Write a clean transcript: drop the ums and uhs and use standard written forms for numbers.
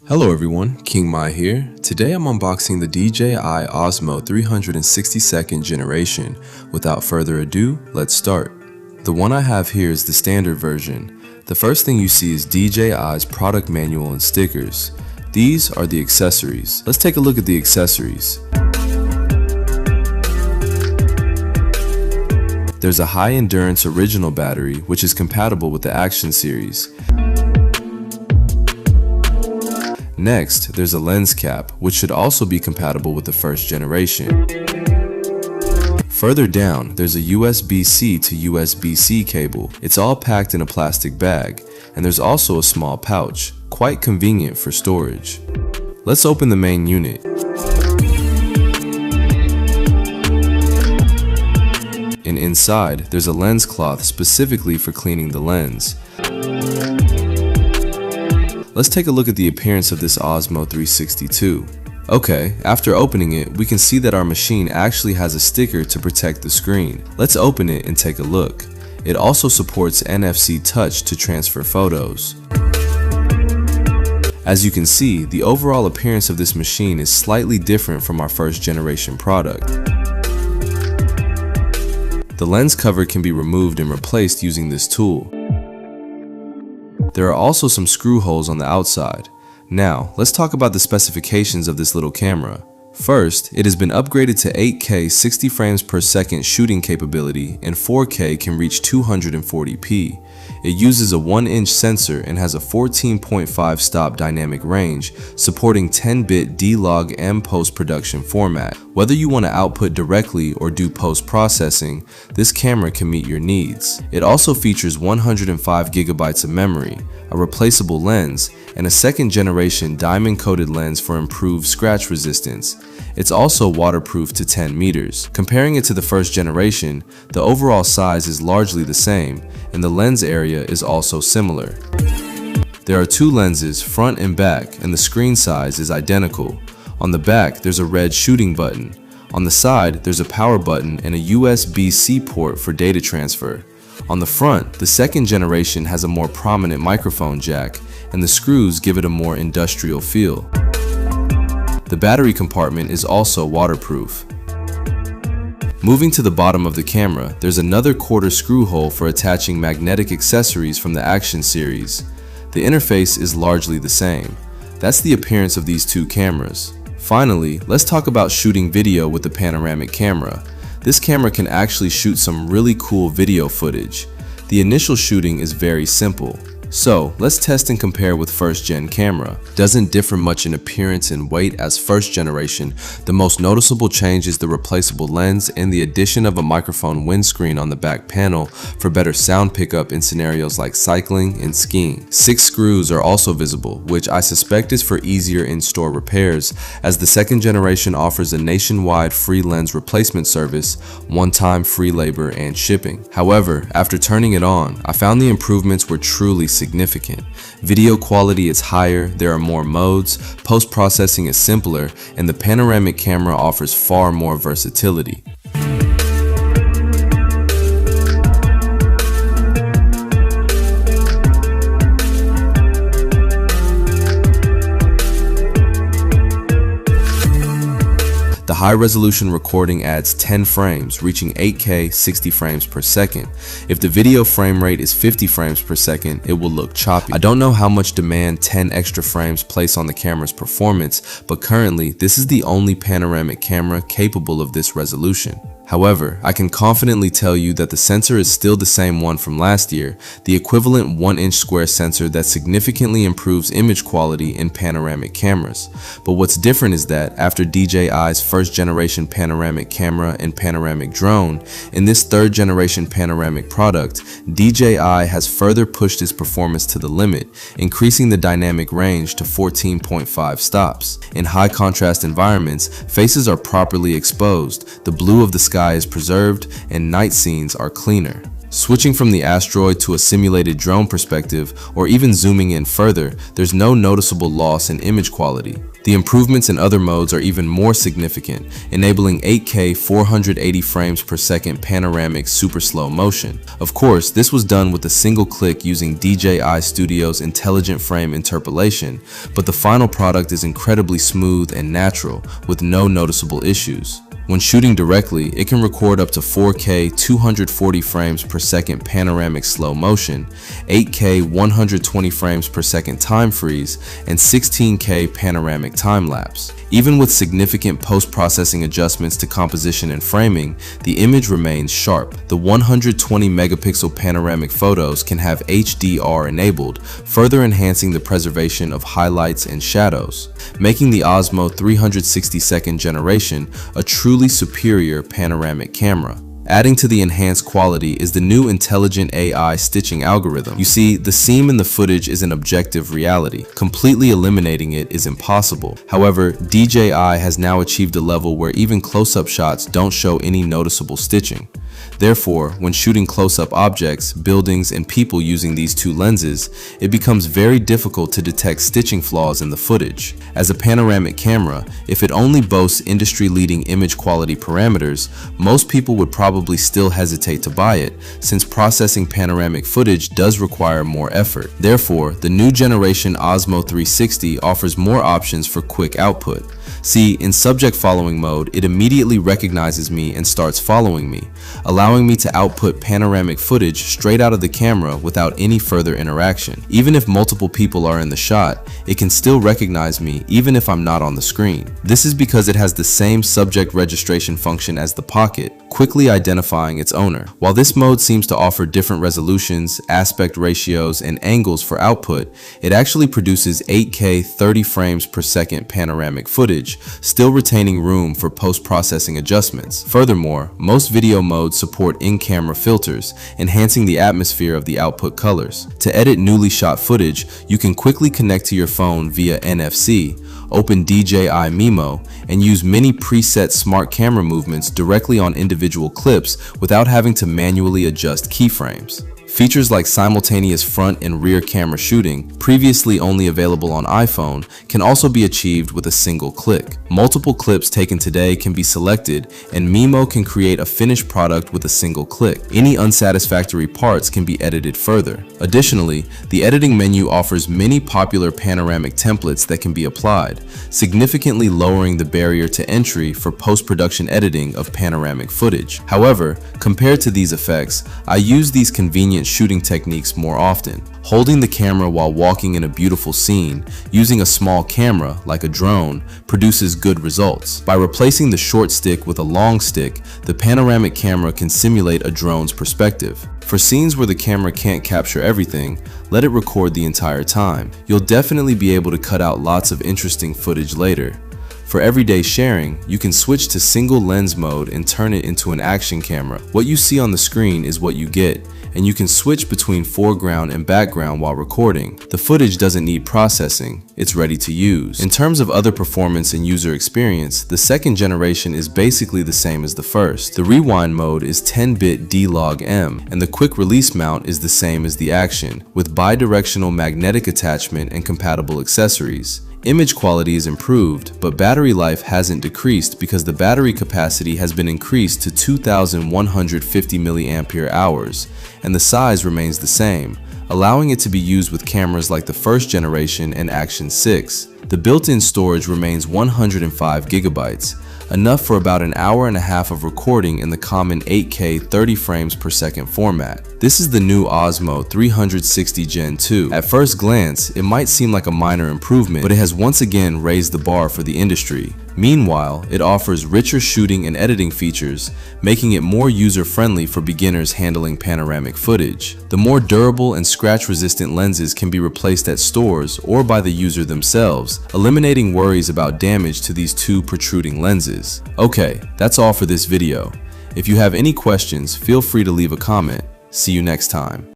Hello everyone, King Mai here. Today I'm unboxing the DJI Osmo 360-second generation. Without further ado, let's start. The one I have here is the standard version. The first thing you see is DJI's product manual and stickers. These are the accessories. Let's take a look at the accessories. There's a high endurance original battery which is compatible with the Action series. Next, there's a lens cap, which should also be compatible with the first generation. Further down, there's a USB-C to USB-C cable. It's all packed in a plastic bag, and there's also a small pouch, quite convenient for storage. Let's open the main unit. And inside, there's a lens cloth specifically for cleaning the lens. Let's take a look at the appearance of this Osmo 360 II. Okay, after opening it, we can see that our machine actually has a sticker to protect the screen. Let's open it and take a look. It also supports NFC touch to transfer photos. As you can see, the overall appearance of this machine is slightly different from our first generation product. The lens cover can be removed and replaced using this tool. There are also some screw holes on the outside. Now, let's talk about the specifications of this little camera. First, it has been upgraded to 8K 60 frames per second shooting capability, and 4K can reach 240p. It uses a 1-inch sensor and has a 14.5 stop dynamic range, supporting 10-bit D-Log M post-production format. Whether you want to output directly or do post-processing, this camera can meet your needs. It also features 105 GB of memory, a replaceable lens, and a second-generation diamond-coated lens for improved scratch resistance. It's also waterproof to 10 meters. Comparing it to the first generation, the overall size is largely the same, and the lens area is also similar. There are two lenses, front and back, and the screen size is identical. On the back, there's a red shooting button. On the side, there's a power button and a USB-C port for data transfer. On the front, the second generation has a more prominent microphone jack, and the screws give it a more industrial feel. The battery compartment is also waterproof. Moving to the bottom of the camera, there's another quarter screw hole for attaching magnetic accessories from the Action series. The interface is largely the same. That's the appearance of these two cameras. Finally, let's talk about shooting video with the panoramic camera. This camera can actually shoot some really cool video footage. The initial shooting is very simple. So, let's test and compare with first gen camera. Doesn't differ much in appearance and weight as first generation. The most noticeable change is the replaceable lens and the addition of a microphone windscreen on the back panel for better sound pickup in scenarios like cycling and skiing. 6 screws are also visible, which I suspect is for easier in-store repairs, as the second generation offers a nationwide free lens replacement service, one-time free labor and shipping. However, after turning it on, I found the improvements were truly significant. Video quality is higher, there are more modes, post-processing is simpler, and the panoramic camera offers far more versatility. The high-resolution recording adds 10 frames, reaching 8K 60 frames per second. If the video frame rate is 50 frames per second, it will look choppy. I don't know how much demand 10 extra frames place on the camera's performance, but currently, this is the only panoramic camera capable of this resolution. However, I can confidently tell you that the sensor is still the same one from last year, the equivalent 1-inch square sensor that significantly improves image quality in panoramic cameras. But what's different is that after DJI's first generation panoramic camera and panoramic drone, in this third generation panoramic product, DJI has further pushed its performance to the limit, increasing the dynamic range to 14.5 stops. In high contrast environments, faces are properly exposed, the blue of the sky is preserved, and night scenes are cleaner. Switching from the asteroid to a simulated drone perspective, or even zooming in further, there's no noticeable loss in image quality. The improvements in other modes are even more significant, enabling 8K 480 frames per second panoramic super slow motion. Of course, this was done with a single click using DJI Studio's intelligent frame interpolation, but the final product is incredibly smooth and natural, with no noticeable issues. When shooting directly, it can record up to 4K 240 frames per second panoramic slow motion, 8K 120 frames per second time freeze, and 16K panoramic time lapse. Even with significant post-processing adjustments to composition and framing, the image remains sharp. The 120 megapixel panoramic photos can have HDR enabled, further enhancing the preservation of highlights and shadows, making the Osmo 360 generation a truly superior panoramic camera. Adding to the enhanced quality is the new intelligent AI stitching algorithm. You see, the seam in the footage is an objective reality. Completely eliminating it is impossible. However, DJI has now achieved a level where even close-up shots don't show any noticeable stitching. Therefore, when shooting close-up objects, buildings, and people using these two lenses, it becomes very difficult to detect stitching flaws in the footage. As a panoramic camera, if it only boasts industry-leading image quality parameters, most people would probably still hesitate to buy it, since processing panoramic footage does require more effort. Therefore, the new generation Osmo 360 offers more options for quick output. See, in subject following mode, it immediately recognizes me and starts following me, allowing me to output panoramic footage straight out of the camera without any further interaction. Even if multiple people are in the shot, it can still recognize me even if I'm not on the screen. This is because it has the same subject registration function as the Pocket, quickly identifying its owner. While this mode seems to offer different resolutions, aspect ratios, and angles for output, it actually produces 8K 30 frames per second panoramic footage, still retaining room for post-processing adjustments. Furthermore, most video modes support in-camera filters, enhancing the atmosphere of the output colors. To edit newly shot footage, you can quickly connect to your phone via NFC, open DJI Mimo, and use many preset smart camera movements directly on individual clips without having to manually adjust keyframes. Features like simultaneous front and rear camera shooting, previously only available on iPhone, can also be achieved with a single click. Multiple clips taken today can be selected, and Mimo can create a finished product with a single click. Any unsatisfactory parts can be edited further. Additionally, the editing menu offers many popular panoramic templates that can be applied, significantly lowering the barrier to entry for post-production editing of panoramic footage. However, compared to these effects, I use these convenient shooting techniques more often. Holding the camera while walking in a beautiful scene, using a small camera, like a drone, produces good results. By replacing the short stick with a long stick, the panoramic camera can simulate a drone's perspective. For scenes where the camera can't capture everything, let it record the entire time. You'll definitely be able to cut out lots of interesting footage later. For everyday sharing, you can switch to single lens mode and turn it into an action camera. What you see on the screen is what you get, and you can switch between foreground and background while recording. The footage doesn't need processing, it's ready to use. In terms of other performance and user experience, the second generation is basically the same as the first. The rewind mode is 10-bit D-Log-M, and the quick release mount is the same as the action, with bidirectional magnetic attachment and compatible accessories. Image quality is improved, but battery life hasn't decreased because the battery capacity has been increased to 2,150 mAh, and the size remains the same, allowing it to be used with cameras like the first generation and Action 6. The built-in storage remains 105 gigabytes, enough for about an hour and a half of recording in the common 8K 30 frames per second format. This is the new Osmo 360 Gen 2. At first glance, it might seem like a minor improvement, but it has once again raised the bar for the industry. Meanwhile, it offers richer shooting and editing features, making it more user-friendly for beginners handling panoramic footage. The more durable and scratch-resistant lenses can be replaced at stores or by the user themselves, eliminating worries about damage to these two protruding lenses. Okay, that's all for this video. If you have any questions, feel free to leave a comment. See you next time.